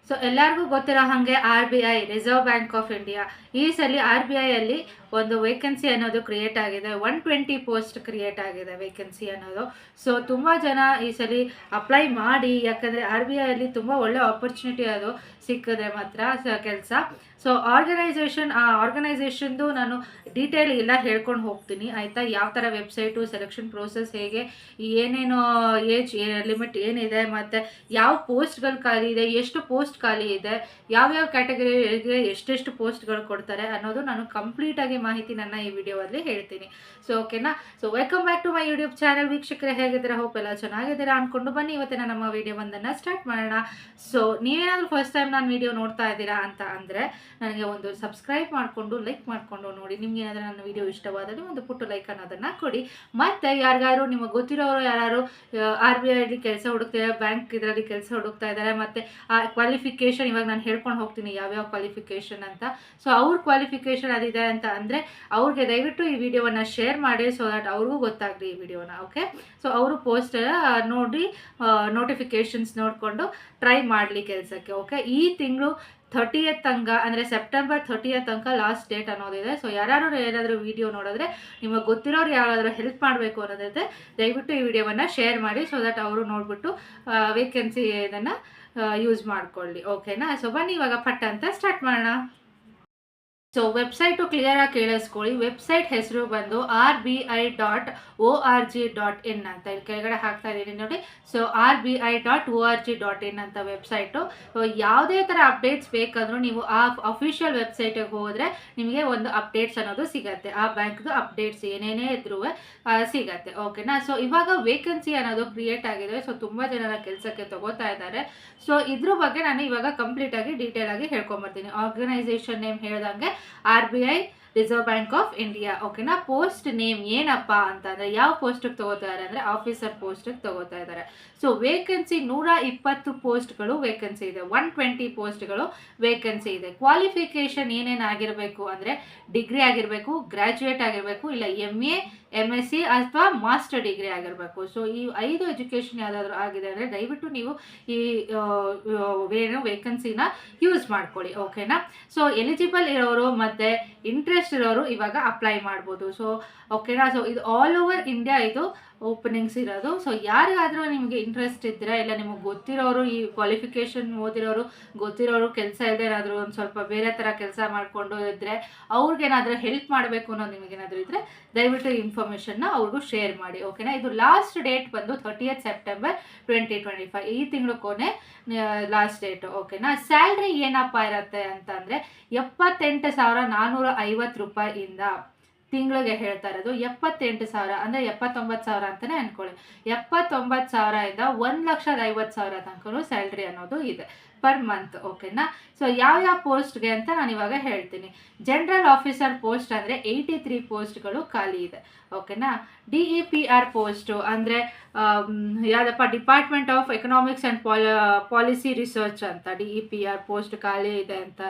So ಎಲ್ಲರಿಗೂ ಗೊತ್ತಿರೋ ಹಾಗೆ RBI reserve bank of India ಈ ಸಲ RBI ಅಲ್ಲಿ ಒಂದು ವೇಕೆನ್ಸಿ ಅನ್ನೋದು ಕ್ರಿಯೇಟ್ ಆಗಿದೆ. 120 ಪೋಸ್ಟ್ ಕ್ರಿಯೇಟ್ ಆಗಿದೆ ವೇಕೆನ್ಸಿ ಅನ್ನೋದು. ಸೊ ತುಂಬ ಜನ ಈ ಸಲ ಅಪ್ಲೈ ಮಾಡಿ, ಯಾಕಂದರೆ RBI ಅಲ್ಲಿ ತುಂಬ ಒಳ್ಳೆ ಆಪರ್ಚುನಿಟಿ ಅದು ಸಿಕ್ಕಿದ್ರೆ ಮಾತ್ರ ಕೆಲಸ. ಸೊ ಆರ್ಗನೈಸೇಷನ್ದು ನಾನು ಡೀಟೇಲ್ ಎಲ್ಲ ಹೇಳ್ಕೊಂಡು ಹೋಗ್ತೀನಿ ಆಯಿತಾ. ಯಾವ ಥರ ವೆಬ್ಸೈಟು, ಸೆಲೆಕ್ಷನ್ ಪ್ರೋಸೆಸ್ ಹೇಗೆ, ಏನೇನು ಏಜ್ ಲಿಮಿಟ್ ಏನಿದೆ, ಮತ್ತು ಯಾವ ಪೋಸ್ಟ್ಗಳು ಖಾಲಿ ಇದೆ, ಎಷ್ಟು ಪೋಸ್ಟ್ ಖಾಲಿ ಇದೆ, ಯಾವ್ಯಾವ ಕ್ಯಾಟಗರಿಗೆ ಎಷ್ಟೆಷ್ಟು ಪೋಸ್ಟ್ಗಳು ಕೊಡ್ತಾರೆ ಅನ್ನೋದು ನಾನು ಕಂಪ್ಲೀಟಾಗಿ ಮಾಹಿತಿ ನನ್ನ ಈ ವಿಡಿಯೋದಲ್ಲಿ ಹೇಳ್ತೀನಿ. ಸೊ ಓಕೆನಾ. So welcome back to my YouTube channel. ವೀಕ್ಷಕರೇ ಹೇಗಿದ್ದೀರಾ? ಹೋಪ್ ಎಲ್ಲ ಚೆನ್ನಾಗಿದ್ದೀರಾ ಅಂದ್ಕೊಂಡು ಬನ್ನಿ ಇವತ್ತಿನ ನಮ್ಮ ವಿಡಿಯೋ ಒಂದನ್ನು ಸ್ಟಾರ್ಟ್ ಮಾಡೋಣ. ಸೊ ನೀವೇನಾದರೂ ಫಸ್ಟ್ ಟೈಮ್ ನಾನು ವಿಡಿಯೋ ನೋಡ್ತಾ ಇದ್ದೀರಾ ಅಂತ ಅಂದರೆ ನನಗೆ ಒಂದು ಸಬ್ಸ್ಕ್ರೈಬ್ ಮಾಡಿಕೊಂಡು ಲೈಕ್ ಮಾಡಿಕೊಂಡು ನೋಡಿ. ನಿಮ್ಗೆ ಏನಾದರೂ ನನ್ನ ವಿಡಿಯೋ ಇಷ್ಟವಾದಲ್ಲಿ ಒಂದು ಪುಟ್ಟು ಲೈಕ್ ಅನ್ನೋದನ್ನು ಕೊಡಿ. ಮತ್ತು ಯಾರಿಗಾರು ನಿಮಗೆ ಗೊತ್ತಿರೋರು ಯಾರು RBI ಅಲ್ಲಿ ಕೆಲಸ ಹುಡುಕ್ತಿದ್ದಾರೆ, ಬ್ಯಾಂಕ್ ಇದರಲ್ಲಿ ಕೆಲಸ ಹುಡುಕ್ತಾ ಇದ್ದಾರೆ, ಮತ್ತು ಆ ಕ್ವಾಲಿಫಿಕೇಷನ್ ಇವಾಗ ನಾನು ಹೇಳ್ಕೊಂಡು ಹೋಗ್ತೀನಿ ಯಾವ್ಯಾವ ಕ್ವಾಲಿಫಿಕೇಷನ್ ಅಂತ. ಸೊ ಅವ್ರ ಕ್ವಾಲಿಫಿಕೇಷನ್ ಅದಿದೆ ಅಂತ ಅಂದರೆ ಅವ್ರಿಗೆ ದಯವಿಟ್ಟು ಈ ವಿಡಿಯೋವನ್ನು ಶೇರ್ ಮಾಡಿ, ಸೊ ದಟ್ ಅವ್ರಿಗೂ ಗೊತ್ತಾಗಲಿ ಈ ವಿಡಿಯೋನ. ಓಕೆ. ಸೊ ಅವರು ಪೋಸ್ಟ್ ನೋಡಿ ನೋಟಿಫಿಕೇಷನ್ಸ್ ನೋಡಿಕೊಂಡು ಟ್ರೈ ಮಾಡಲಿ ಕೆಲಸಕ್ಕೆ. ಓಕೆ. ಈ ತಿಂಗಳು 30th ತನಕ ಅಂದರೆ ಸೆಪ್ಟೆಂಬರ್ 30th ತನಕ ಲಾಸ್ಟ್ ಡೇಟ್ ಅನ್ನೋದಿದೆ. ಸೊ ಏನಾದರೂ ವಿಡಿಯೋ ನೋಡಿದ್ರೆ ನಿಮಗೆ ಗೊತ್ತಿರೋರು ಯಾರಾದರೂ ಹೆಲ್ಪ್ ಮಾಡಬೇಕು ಅನ್ನೋದಿದೆ, ದಯವಿಟ್ಟು ಈ ವಿಡಿಯೋವನ್ನು ಶೇರ್ ಮಾಡಿ, ಸೊ ದಟ್ ಅವರು ನೋಡಿಬಿಟ್ಟು ವೇಕೆನ್ಸಿ ಇದನ್ನು ಯೂಸ್ ಮಾಡ್ಕೊಳ್ಳಿ. ಓಕೆನಾ. ಸೊ ಬನ್ನಿ ಇವಾಗ ಪಟ್ಟ ಅಂತ ಸ್ಟಾರ್ಟ್ ಮಾಡೋಣ. ಸೊ ವೆಬ್ಸೈಟು ಕ್ಲಿಯರಾಗಿ ಕೇಳಿಸ್ಕೊಳ್ಳಿ. ವೆಬ್ಸೈಟ್ ಹೆಸರು ಬಂದು RBI.org.in ಅಂತ ಇಲ್ಲಿ ಕೆಳಗಡೆ ಹಾಕ್ತಾ ಇದ್ದೀನಿ ನೋಡಿ. ಸೊ RBI.org.in ಅಂತ ವೆಬ್ಸೈಟು. ಯಾವುದೇ ಥರ ಅಪ್ಡೇಟ್ಸ್ ಬೇಕಂದ್ರೂ ನೀವು ಆ ಅಫಿಷಿಯಲ್ ವೆಬ್ಸೈಟಿಗೆ ಹೋದರೆ ನಿಮಗೆ ಒಂದು ಅಪ್ಡೇಟ್ಸ್ ಅನ್ನೋದು ಸಿಗತ್ತೆ. ಆ ಬ್ಯಾಂಕ್ದು ಅಪ್ಡೇಟ್ಸ್ ಏನೇನೇ ಇದ್ರೂ ಸಿಗತ್ತೆ. ಓಕೆನಾ. ಸೊ ಇವಾಗ ವೇಕೆನ್ಸಿ ಅನ್ನೋದು ಕ್ರಿಯೇಟ್ ಆಗಿದೆ. ಸೊ ತುಂಬ ಜನರ ಕೆಲಸಕ್ಕೆ ತಗೋತಾ ಇದ್ದಾರೆ. ಸೊ ಇದ್ರ ಬಗ್ಗೆ ನಾನು ಇವಾಗ ಕಂಪ್ಲೀಟಾಗಿ ಡೀಟೇಲಾಗಿ ಹೇಳ್ಕೊಂಬರ್ತೀನಿ. ಆರ್ಗನೈಸೇಷನ್ ನೇಮ್ ಹೇಳ್ದಂಗೆ RBI reserve bank of India. ಓಕೆನಾ. ಪೋಸ್ಟ್ ನೇಮ್ ಏನಪ್ಪ ಅಂತಂದರೆ ಯಾವ ಪೋಸ್ಟಿಗೆ ತಗೋತಾ ಇದ್ದಾರೆ ಅಂದರೆ ಆಫೀಸರ್ ಪೋಸ್ಟಿಗೆ ತಗೋತಾ ಇದ್ದಾರೆ. ಸೊ ವೇಕೆನ್ಸಿ 120 ಪೋಸ್ಟ್ಗಳು ವೇಕೆನ್ಸಿ ಇದೆ. 120 ಪೋಸ್ಟ್ಗಳು ವೇಕೆನ್ಸಿ ಇದೆ. ಕ್ವಾಲಿಫಿಕೇಷನ್ ಏನೇನು ಆಗಿರಬೇಕು ಅಂದರೆ ಡಿಗ್ರಿ ಆಗಿರಬೇಕು, ಗ್ರ್ಯಾಜುಯೇಟ್ ಆಗಿರಬೇಕು, ಇಲ್ಲ MA MSc ಅಥವಾ ಮಾಸ್ಟರ್ ಡಿಗ್ರಿ ಆಗಿರಬೇಕು. ಸೊ ಈ 5 ಎಜುಕೇಷನ್ ಯಾವುದಾದ್ರೂ ಆಗಿದೆ ಅಂದರೆ ದಯವಿಟ್ಟು ನೀವು ಈ ವೇಕೆನ್ಸಿನ ಯೂಸ್ ಮಾಡ್ಕೊಳ್ಳಿ. ಓಕೆನಾ. ಸೊ ಎಲಿಜಿಬಲ್ ಇರೋರು ಮತ್ತು ಇಂಟ್ರೆಸ್ಟ್ ಇರೋರು ಇವಾಗ ಅಪ್ಲೈ ಮಾಡ್ಬೋದು. ಸೊ ಓಕೆನಾ. ಸೊ ಇದು ಆಲ್ ಓವರ್ ಇಂಡಿಯಾ ಇದು ಓಪನಿಂಗ್ಸ್ ಇರೋದು. ಸೊ ಯಾರಿಗಾದರೂ ನಿಮಗೆ ಇಂಟ್ರೆಸ್ಟ್ ಇದ್ದರೆ, ಇಲ್ಲ ನಿಮಗೆ ಗೊತ್ತಿರೋರು, ಈ ಕ್ವಾಲಿಫಿಕೇಷನ್ ಓದಿರೋರು, ಗೊತ್ತಿರೋರು, ಕೆಲಸ ಇಲ್ಲದೆ ಏನಾದರೂ ಒಂದು ಸ್ವಲ್ಪ ಬೇರೆ ಥರ ಕೆಲಸ ಮಾಡಿಕೊಂಡು ಇದ್ದರೆ, ಅವ್ರಿಗೇನಾದರೂ ಹೆಲ್ಪ್ ಮಾಡಬೇಕು ಅನ್ನೋದು ನಿಮಗೇನಾದರೂ ಇದ್ದರೆ ದಯವಿಟ್ಟು ಇನ್ಫಾರ್ಮೇಷನ್ನ ಅವ್ರಿಗೂ ಶೇರ್ ಮಾಡಿ. ಓಕೆನಾ. ಇದು ಲಾಸ್ಟ್ ಡೇಟ್ ಬಂದು 30th ಸೆಪ್ಟೆಂಬರ್ 2025. ಈ ತಿಂಗಳು ಕೊನೆ ಲಾಸ್ಟ್ ಡೇಟು. ಓಕೆನಾ. ಸ್ಯಾಲ್ರಿ ಏನಪ್ಪ ಇರುತ್ತೆ ಅಂತಂದರೆ 78,450 ರೂಪಾಯಿಯಿಂದ ತಿಂಗಳಿಗೆ ಹೇಳ್ತಾ ಇರೋದು. 78,000 ಅಂದರೆ 79,000 ಅಂತಲೇ ಅಂದ್ಕೊಳ್ಳಿ. 79,000ದಿಂದ 1,50,000 ತನಕ ಸ್ಯಾಲ್ರಿ ಅನ್ನೋದು ಇದೆ ಪರ್ ಮಂತ್. ಓಕೆನಾ. ಸೊ ಯಾವ್ಯಾವ ಪೋಸ್ಟ್ಗೆ ಅಂತ ನಾನು ಇವಾಗ ಹೇಳ್ತೀನಿ. ಜನರಲ್ ಆಫೀಸರ್ ಪೋಸ್ಟ್ ಅಂದರೆ 83 ಪೋಸ್ಟ್ಗಳು ಖಾಲಿ ಇದೆ. ಓಕೆನಾ. DEPR ಪೋಸ್ಟು ಅಂದರೆ ಯಾವುದಪ್ಪ, department of economics and policy research ಅಂತ DEPR ಪೋಸ್ಟ್ ಖಾಲಿ ಇದೆ ಅಂತ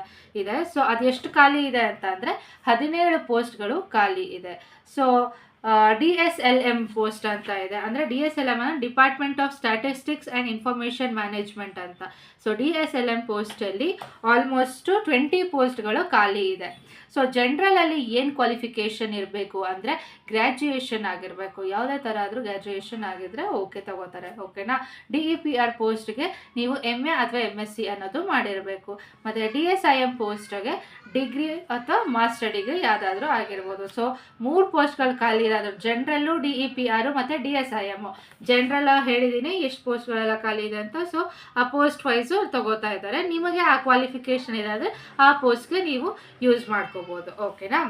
ಇದೆ. ಸೊ ಅದೆಷ್ಟು ಖಾಲಿ ಇದೆ ಅಂತ ಅಂದರೆ 17 ಪೋಸ್ಟ್ಗಳು ಖಾಲಿ ಇದೆ. ಸೊ DSLM ಪೋಸ್ಟ್ ಅಂತ ಇದೆ. ಅಂದರೆ DSLM ಅಂದರೆ department of statistics and information management ಅಂತ. ಸೊ DSLM ಪೋಸ್ಟಲ್ಲಿ ಆಲ್ಮೋಸ್ಟು 20 ಪೋಸ್ಟ್ಗಳು ಖಾಲಿ ಇದೆ. ಸೊ ಜನರಲಲ್ಲಿ ಏನು ಕ್ವಾಲಿಫಿಕೇಷನ್ ಇರಬೇಕು ಅಂದರೆ ಗ್ರ್ಯಾಜುಯೇಷನ್ ಆಗಿರಬೇಕು. ಯಾವುದೇ ಥರ ಆದರೂ ಗ್ರ್ಯಾಜುಯೇಷನ್ ಆಗಿದ್ದರೆ ಓಕೆ ತಗೋತಾರೆ. ಓಕೆನಾ. DEPR ಪೋಸ್ಟ್ಗೆ ನೀವು MA ಅಥವಾ MSc ಅನ್ನೋದು ಮಾಡಿರಬೇಕು. ಮತ್ತು DSIM ಪೋಸ್ಟ್ಗೆ ಡಿಗ್ರಿ ಅಥವಾ ಮಾಸ್ಟರ್ ಡಿಗ್ರಿ ಯಾವುದಾದ್ರೂ ಆಗಿರ್ಬೋದು. ಸೊ 3 ಪೋಸ್ಟ್ಗಳು ಖಾಲಿ ಇರೋದು. ಜನರಲ್ಲು, DEPR ಮತ್ತು DSIM. ಜನರಲ್ ಹೇಳಿದ್ದೀನಿ ಎಷ್ಟು ಪೋಸ್ಟ್ಗಳೆಲ್ಲ ಖಾಲಿ ಇದೆ ಅಂತ. ಸೊ ಆ ಪೋಸ್ಟ್ ವೈಸು ತಗೋತಾ ಇದ್ದಾರೆ. ನಿಮಗೆ ಆ ಕ್ವಾಲಿಫಿಕೇಷನ್ ಇರೋದ್ರೆ ಆ ಪೋಸ್ಟ್ಗೆ ನೀವು ಯೂಸ್ ಮಾಡ್ಕೋಬೋದು. ಓಕೆನಾ.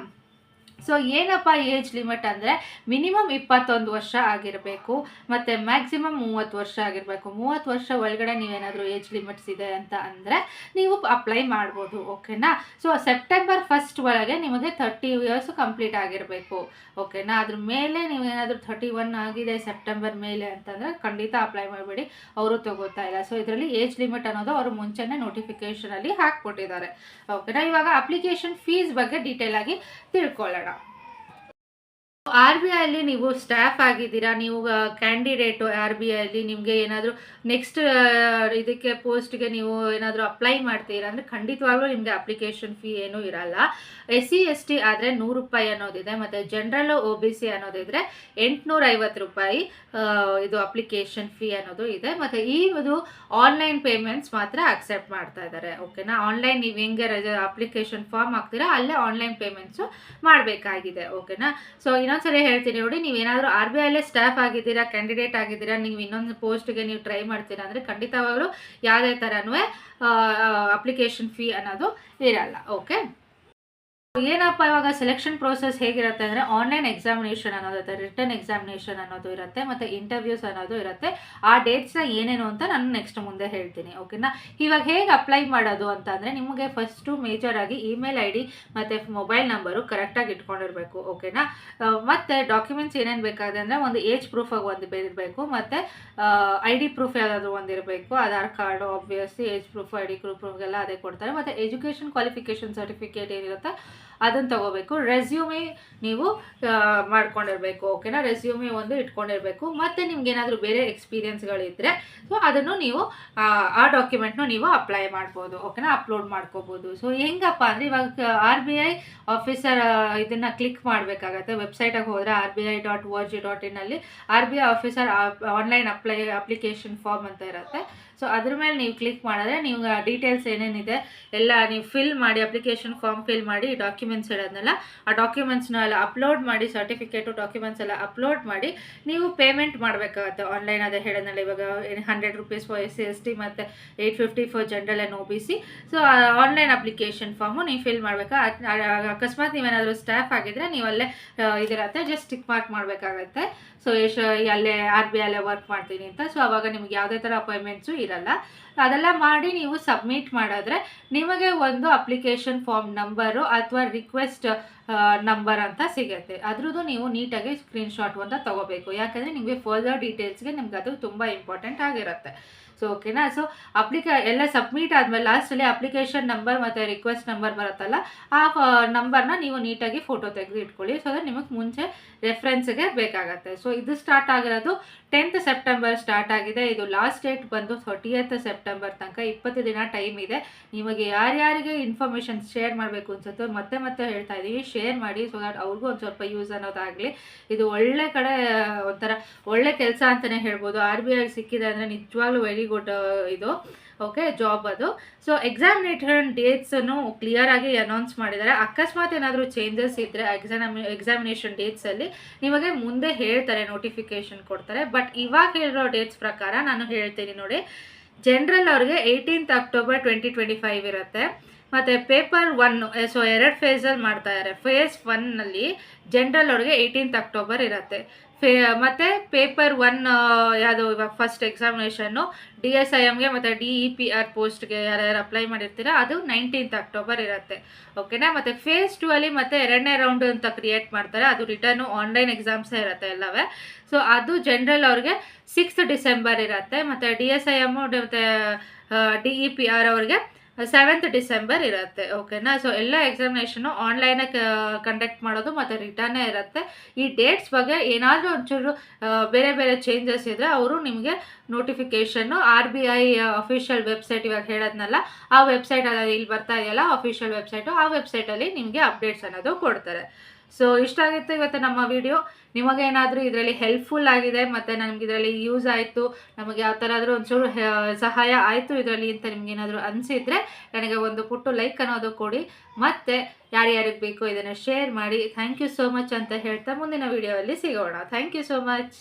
ಸೊ ಏನಪ್ಪ ಏಜ್ ಲಿಮಿಟ್ ಅಂದರೆ ಮಿನಿಮಮ್ 21 ವರ್ಷ ಆಗಿರಬೇಕು ಮತ್ತು ಮ್ಯಾಕ್ಸಿಮಮ್ 30 ವರ್ಷ ಆಗಿರಬೇಕು. 30 ವರ್ಷ ಒಳಗಡೆ ನೀವೇನಾದರೂ ಏಜ್ ಲಿಮಿಟ್ಸ್ ಇದೆ ಅಂತ ಅಂದರೆ ನೀವು ಅಪ್ಲೈ ಮಾಡ್ಬೋದು. ಓಕೆನಾ. ಸೊ ಸೆಪ್ಟೆಂಬರ್ 1 ಒಳಗೆ ನಿಮಗೆ 30 ಇಯರ್ಸ್ ಕಂಪ್ಲೀಟ್ ಆಗಿರಬೇಕು. ಓಕೆನಾ. ಅದ್ರ ಮೇಲೆ ನೀವೇನಾದರೂ 31 ಆಗಿದೆ ಸೆಪ್ಟೆಂಬರ್ ಮೇಲೆ ಅಂತಂದರೆ ಖಂಡಿತ ಅಪ್ಲೈ ಮಾಡಬೇಡಿ, ಅವರು ತಗೋತಾ ಇಲ್ಲ. ಸೊ ಇದರಲ್ಲಿ ಏಜ್ ಲಿಮಿಟ್ ಅನ್ನೋದು ಅವರು ಮುಂಚೆನೇ ನೋಟಿಫಿಕೇಷನಲ್ಲಿ ಹಾಕ್ಕೊಟ್ಟಿದ್ದಾರೆ. ಓಕೆನಾ. ಇವಾಗ ಅಪ್ಲಿಕೇಶನ್ ಫೀಸ್ ಬಗ್ಗೆ ಡೀಟೇಲಾಗಿ ತಿಳ್ಕೊಳ್ಳೋಣ. RBIಯಲ್ಲಿ ನೀವು ಸ್ಟಾಫ್ ಆಗಿದ್ದೀರಾ, ನೀವು ಕ್ಯಾಂಡಿಡೇಟು RBIಯಲ್ಲಿ ನಿಮಗೆ ಏನಾದರೂ ನೆಕ್ಸ್ಟ್ ಇದಕ್ಕೆ ಪೋಸ್ಟ್ಗೆ ನೀವು ಏನಾದರೂ ಅಪ್ಲೈ ಮಾಡ್ತೀರಾ ಅಂದರೆ ಖಂಡಿತವಾಗ್ಲೂ ನಿಮಗೆ ಅಪ್ಲಿಕೇಶನ್ ಫೀ ಏನೂ ಇರಲ್ಲ. SC ST ಆದರೆ ₹100 ಅನ್ನೋದಿದೆ, ಮತ್ತು ಜನರಲ್ಲು OBC ಅನ್ನೋದಿದ್ರೆ ₹850 ಇದು ಅಪ್ಲಿಕೇಶನ್ ಫೀ ಅನ್ನೋದು ಇದೆ. ಮತ್ತು ಇದು ಆನ್ಲೈನ್ ಪೇಮೆಂಟ್ಸ್ ಮಾತ್ರ ಅಕ್ಸೆಪ್ಟ್ ಮಾಡ್ತಾ ಇದ್ದಾರೆ. ಓಕೆನಾ, ಆನ್ಲೈನ್ ನೀವು ಹೆಂಗೆ ಅಪ್ಲಿಕೇಶನ್ ಫಾರ್ಮ್ ಹಾಕ್ತೀರಾ ಅಲ್ಲೇ ಆನ್ಲೈನ್ ಪೇಮೆಂಟ್ಸು ಮಾಡಬೇಕಾಗಿದೆ. ಓಕೆನಾ, ಸೊ ಇನ್ನೊಂದ್ಸರಿ ಹೇಳ್ತೀನಿ ನೋಡಿ, ನೀವೇನಾದರೂ RBIಯಲ್ಲೇ ಸ್ಟಾಫ್ ಆಗಿದ್ದೀರಾ, ಕ್ಯಾಂಡಿಡೇಟ್ ಆಗಿದ್ದೀರಾ, ನೀವು ಇನ್ನೊಂದು ಪೋಸ್ಟ್ಗೆ ನೀವು ಟ್ರೈ ಮಾಡ್ತೀರಾ ಅಂದರೆ ಖಂಡಿತವಾಗಲೂ ಯಾವುದೇ ಥರನೂ ಅಪ್ಲಿಕೇಶನ್ ಫೀ ಅನ್ನೋದು ಇರಲ್ಲ. ಓಕೆ, ಏನಪ್ಪ ಇವಾಗ ಸೆಲೆಕ್ಷನ್ ಪ್ರೋಸೆಸ್ ಹೇಗಿರುತ್ತೆ ಅಂದರೆ ಆನ್ಲೈನ್ ಎಕ್ಸಾಮಿನೇಷನ್ ಅನ್ನೋದಿರುತ್ತೆ, ರಿಟರ್ನ್ ಎಕ್ಸಾಮಿನೇಷನ್ ಅನ್ನೋದು ಇರುತ್ತೆ, ಮತ್ತು ಇಂಟರ್ವ್ಯೂಸ್ ಅನ್ನೋದು ಇರುತ್ತೆ. ಆ ಡೇಟ್ಸ್ನ ಏನೇನು ಅಂತ ನಾನು ನೆಕ್ಸ್ಟ್ ಮುಂದೆ ಹೇಳ್ತೀನಿ. ಓಕೆನಾ, ಇವಾಗ ಹೇಗೆ ಅಪ್ಲೈ ಮಾಡೋದು ಅಂತ ಅಂದರೆ ನಿಮಗೆ ಫಸ್ಟು ಮೇಜರಾಗಿ ಇಮೇಲ್ ID ಮತ್ತು ಮೊಬೈಲ್ ನಂಬರು ಕರೆಕ್ಟಾಗಿ ಇಟ್ಕೊಂಡಿರಬೇಕು. ಓಕೆನಾ, ಮತ್ತು ಡಾಕ್ಯುಮೆಂಟ್ಸ್ ಏನೇನು ಬೇಕಾಗಿದೆ ಅಂದರೆ ಒಂದು ಏಜ್ ಪ್ರೂಫಾಗಿ ಒಂದು ಇರಬೇಕು, ಮತ್ತು ID ಪ್ರೂಫ್ ಯಾವುದಾದ್ರೂ ಒಂದು ಇರಬೇಕು, Aadhaar card obviously, age proof, ID ಪ್ರೂಫ್ಗೆಲ್ಲ ಅದೇ ಕೊಡ್ತಾರೆ, ಮತ್ತು ಎಜುಕೇಷನ್ ಕ್ವಾಲಿಫಿಕೇಷನ್ ಸರ್ಟಿಫಿಕೇಟ್ ಏನಿರುತ್ತೆ ಅದನ್ನು ತೊಗೋಬೇಕು. ರೆಸ್ಯೂಮೆ ನೀವು ಮಾಡ್ಕೊಂಡಿರಬೇಕು. ಓಕೆನಾ, ರೆಸ್ಯೂಮೆ ಒಂದು ಇಟ್ಕೊಂಡಿರಬೇಕು, ಮತ್ತು ನಿಮ್ಗೆ ಏನಾದರೂ ಬೇರೆ ಎಕ್ಸ್ಪೀರಿಯನ್ಸ್ಗಳಿದ್ದರೆ ಸೊ ಅದನ್ನು ನೀವು ಆ ಡಾಕ್ಯುಮೆಂಟ್ನು ನೀವು ಅಪ್ಲೈ ಮಾಡ್ಬೋದು. ಓಕೆನಾ, ಅಪ್ಲೋಡ್ ಮಾಡ್ಕೋಬೋದು. ಸೊ ಹೆಂಗಪ್ಪ ಅಂದರೆ ಇವಾಗ RBI ಆಫೀಸರ್ ಇದನ್ನು ಕ್ಲಿಕ್ ಮಾಡಬೇಕಾಗತ್ತೆ. ವೆಬ್ಸೈಟಾಗಿ ಹೋದರೆ RBI.org.in ಅಲ್ಲಿ RBI officer online application form ಅಂತ ಇರುತ್ತೆ. ಸೊ ಅದ್ರ ಮೇಲೆ ನೀವು ಕ್ಲಿಕ್ ಮಾಡಿದ್ರೆ ನೀವು ಡೀಟೇಲ್ಸ್ ಏನೇನಿದೆ ಎಲ್ಲ ನೀವು ಫಿಲ್ ಮಾಡಿ, ಅಪ್ಲಿಕೇಶನ್ ಫಾರ್ಮ್ ಫಿಲ್ ಮಾಡಿ, ಡಾಕ್ಯುಮೆಂಟ್ಸ್ ಇರೋದನ್ನೆಲ್ಲ ಆ ಡಾಕ್ಯುಮೆಂಟ್ಸ್ನ ಎಲ್ಲ ಅಪ್ಲೋಡ್ ಮಾಡಿ, ಸರ್ಟಿಫಿಕೇಟು ಡಾಕ್ಯುಮೆಂಟ್ಸ್ ಎಲ್ಲ ಅಪ್ಲೋಡ್ ಮಾಡಿ ನೀವು ಪೇಮೆಂಟ್ ಮಾಡಬೇಕಾಗತ್ತೆ ಆನ್ಲೈನ್. ಅದೇ ಹೇಳೋದಲ್ಲ, ಇವಾಗ ₹100 ಫಾರ್ SC ST ಮತ್ತು $850 for general and OBC. So online application farm ನೀವು ಫಿಲ್ ಮಾಡಬೇಕಾ. ಅಕಸ್ಮಾತ್ ನೀವೇನಾದರೂ ಸ್ಟಾಫ್ ಆಗಿದ್ದರೆ ನೀವು ಅಲ್ಲೇ ಇದಿರತ್ತೆ, ಜಸ್ಟ್ ಟಿಕ್ ಮಾರ್ಕ್ ಮಾಡಬೇಕಾಗತ್ತೆ. ಸೊ ಅಲ್ಲೇ RBI ಅಲ್ಲೇ ವರ್ಕ್ ಮಾಡ್ತೀನಿ ಅಂತ. ಸೊ ಅವಾಗ ನಿಮ್ಗೆ ಯಾವುದೇ ಥರ ಅಪಾಯಿಂಟ್ಮೆಂಟ್ಸು ಇರಲ್ಲ. ಅದೆಲ್ಲ ಮಾಡಿ ನೀವು ಸಬ್ಮಿಟ್ ಮಾಡಿದ್ರೆ ನಿಮಗೆ ಒಂದು ಅಪ್ಲಿಕೇಶನ್ ಫಾರ್ಮ್ ನಂಬರು ಅಥವಾ ರಿಕ್ವೆಸ್ಟ್ ನಂಬರ್ ಅಂತ ಸಿಗುತ್ತೆ. ಅದ್ರದ್ದು ನೀವು ನೀಟಾಗಿ ಸ್ಕ್ರೀನ್ಶಾಟ್ ಅಂತ ತೊಗೋಬೇಕು, ಯಾಕಂದರೆ ನಿಮಗೆ ಫರ್ದರ್ ಡೀಟೇಲ್ಸ್ಗೆ ನಿಮ್ಗೆ ಅದು ತುಂಬ ಇಂಪಾರ್ಟೆಂಟ್ ಆಗಿರುತ್ತೆ. ಸೊ ಓಕೆನಾ, ಸೊ ಎಲ್ಲ ಸಬ್ಮಿಟ್ ಆದಮೇಲೆ ಲಾಸ್ಟಲ್ಲಿ ಅಪ್ಲಿಕೇಶನ್ ನಂಬರ್ ಮತ್ತು ರಿಕ್ವೆಸ್ಟ್ ನಂಬರ್ ಬರುತ್ತಲ್ಲ, ಆ ನಂಬರ್ನ ನೀವು ನೀಟಾಗಿ ಫೋಟೋ ತೆಗೆದು ಇಟ್ಕೊಳ್ಳಿ. ಸೊ ಅದು ನಿಮಗೆ ಮುಂಚೆ ರೆಫರೆನ್ಸ್ಗೆ ಬೇಕಾಗತ್ತೆ. ಸೊ ಇದು ಸ್ಟಾರ್ಟ್ ಆಗಿರೋದು 10th ಸೆಪ್ಟೆಂಬರ್ ಸ್ಟಾರ್ಟ್ ಆಗಿದೆ. ಇದು ಲಾಸ್ಟ್ ಡೇಟ್ ಬಂದು 30th ಸೆಪ್ಟೆಂಬರ್ ತನಕ 20 ದಿನ ಟೈಮ್ ಇದೆ. ನಿಮಗೆ ಯಾರ್ಯಾರಿಗೆ ಇನ್ಫಾರ್ಮೇಷನ್ ಶೇರ್ ಮಾಡಬೇಕು ಅನ್ಸುತ್ತೋ ಮತ್ತೆ ಹೇಳ್ತಾ ಇದ್ದೀವಿ, ಶೇರ್ ಮಾಡಿ. ಸೊ ದಟ್ ಅವ್ರಿಗೂ ಒಂದು ಸ್ವಲ್ಪ ಯೂಸ್ ಅನ್ನೋದಾಗಲಿ. ಇದು ಒಳ್ಳೆ ಕಡೆ ಒಂಥರ ಒಳ್ಳೆ ಕೆಲಸ ಅಂತಲೇ ಹೇಳ್ಬೋದು. RBI ಸಿಕ್ಕಿದೆ ಅಂದರೆ ನಿಜವಾಗ್ಲೂ ವೆರಿ ಗುಡ್ ಇದು. ಓಕೆ, ಜಾಬ್ ಅದು. ಸೊ ಎಕ್ಸಾಮಿನೇಷನ್ ಡೇಟ್ಸನ್ನು ಕ್ಲಿಯರ್ ಆಗಿ ಅನೌನ್ಸ್ ಮಾಡಿದ್ದಾರೆ. ಅಕಸ್ಮಾತ್ ಏನಾದರೂ ಚೇಂಜಸ್ ಇದ್ದರೆ ಎಕ್ಸಾಮಿನೇಷನ್ ಡೇಟ್ಸಲ್ಲಿ ನಿಮಗೆ ಮುಂದೆ ಹೇಳ್ತಾರೆ, ನೋಟಿಫಿಕೇಶನ್ ಕೊಡ್ತಾರೆ. ಬಟ್ ಇವಾಗ ಹೇಳಿರೋ ಡೇಟ್ಸ್ ಪ್ರಕಾರ ನಾನು ಹೇಳ್ತೀನಿ ನೋಡಿ. ಜನರಲ್ ಅವ್ರಿಗೆ 18th ಅಕ್ಟೋಬರ್ 2025 ಇರುತ್ತೆ, ಮತ್ತು ಪೇಪರ್ 1 ಸೊ 2 ಫೇಸಲ್ಲಿ ಮಾಡ್ತಾ ಇದ್ದಾರೆ. ಫೇಸ್ 1ನಲ್ಲಿ ಜನರಲ್ ಅವ್ರಿಗೆ 18th ಅಕ್ಟೋಬರ್ ಇರುತ್ತೆ. ಮತ್ತು ಪೇಪರ್ 1 ಯಾವುದು ಇವಾಗ ಫಸ್ಟ್ ಎಕ್ಸಾಮಿನೇಷನ್ನು DSIMಗೆ ಮತ್ತು DEPR ಪೋಸ್ಟ್ಗೆ ಯಾರ್ಯಾರು ಅಪ್ಲೈ ಮಾಡಿರ್ತೀರ ಅದು 19th ಅಕ್ಟೋಬರ್ ಇರುತ್ತೆ. ಓಕೆನಾ, ಮತ್ತು ಫೇಸ್ 2 ಅಲ್ಲಿ ಮತ್ತೆ 2ನೇ ರೌಂಡ್ ಅಂತ ಕ್ರಿಯೇಟ್ ಮಾಡ್ತಾರೆ. ಅದು ರಿಟರ್ನು ಆನ್ಲೈನ್ ಎಕ್ಸಾಮ್ಸೇ ಇರುತ್ತೆ ಎಲ್ಲವೇ. ಸೊ ಅದು ಜನರಲ್ ಅವ್ರಿಗೆ 6th ಡಿಸೆಂಬರ್ ಇರುತ್ತೆ, ಮತ್ತು DSIM ಮತ್ತು DEPR ಅವ್ರಿಗೆ 7th ಡಿಸೆಂಬರ್ ಇರುತ್ತೆ. ಓಕೆನಾ, ಸೊ ಎಲ್ಲ ಎಕ್ಸಾಮಿನೇಷನ್ನು ಆನ್ಲೈನಾಗಿ ಕಂಡಕ್ಟ್ ಮಾಡೋದು ಮತ್ತು ರಿಟರ್ನೇ ಇರುತ್ತೆ. ಈ ಡೇಟ್ಸ್ ಬಗ್ಗೆ ಏನಾದರೂ ಒಂಚೂರು ಬೇರೆ ಚೇಂಜಸ್ ಇದ್ದರೆ ಅವರು ನಿಮಗೆ ನೋಟಿಫಿಕೇಷನ್ನು RBI ಅಫಿಷಿಯಲ್ ವೆಬ್ಸೈಟ್ ಇವಾಗ ಹೇಳೋದ್ನಲ್ಲ ಆ ವೆಬ್ಸೈಟ್ ಅದಾದ ಇಲ್ಲಿ ಬರ್ತಾ ಇದೆಯಲ್ಲ ಅಫಿಷಿಯಲ್ ವೆಬ್ಸೈಟು, ಆ ವೆಬ್ಸೈಟಲ್ಲಿ ನಿಮಗೆ ಅಪ್ಡೇಟ್ಸ್ ಅನ್ನೋದು ಕೊಡ್ತಾರೆ. ಸೊ ಇಷ್ಟ ಆಗಿತ್ತು ಇವತ್ತು ನಮ್ಮ ವಿಡಿಯೋ. ನಿಮಗೇನಾದರೂ ಇದರಲ್ಲಿ ಹೆಲ್ಪ್ಫುಲ್ ಆಗಿದೆ ಮತ್ತು ನಮ್ಗೆ ಇದರಲ್ಲಿ ಯೂಸ್ ಆಯಿತು, ನಮಗೆ ಯಾವ ಥರ ಆದರೂ ಒಂಚೂರು ಸಹಾಯ ಆಯಿತು ಇದರಲ್ಲಿ ಅಂತ ನಿಮಗೇನಾದರೂ ಅನಿಸಿದರೆ ನನಗೆ ಒಂದು ಪುಟ್ಟು ಲೈಕ್ ಅನ್ನೋದು ಕೊಡಿ, ಮತ್ತು ಯಾರ್ಯಾರಿಗೆ ಬೇಕೋ ಇದನ್ನು ಶೇರ್ ಮಾಡಿ. ಥ್ಯಾಂಕ್ ಯು ಸೋ ಮಚ್ ಅಂತ ಹೇಳ್ತಾ ಮುಂದಿನ ವಿಡಿಯೋದಲ್ಲಿ ಸಿಗೋಣ. Thank you so much.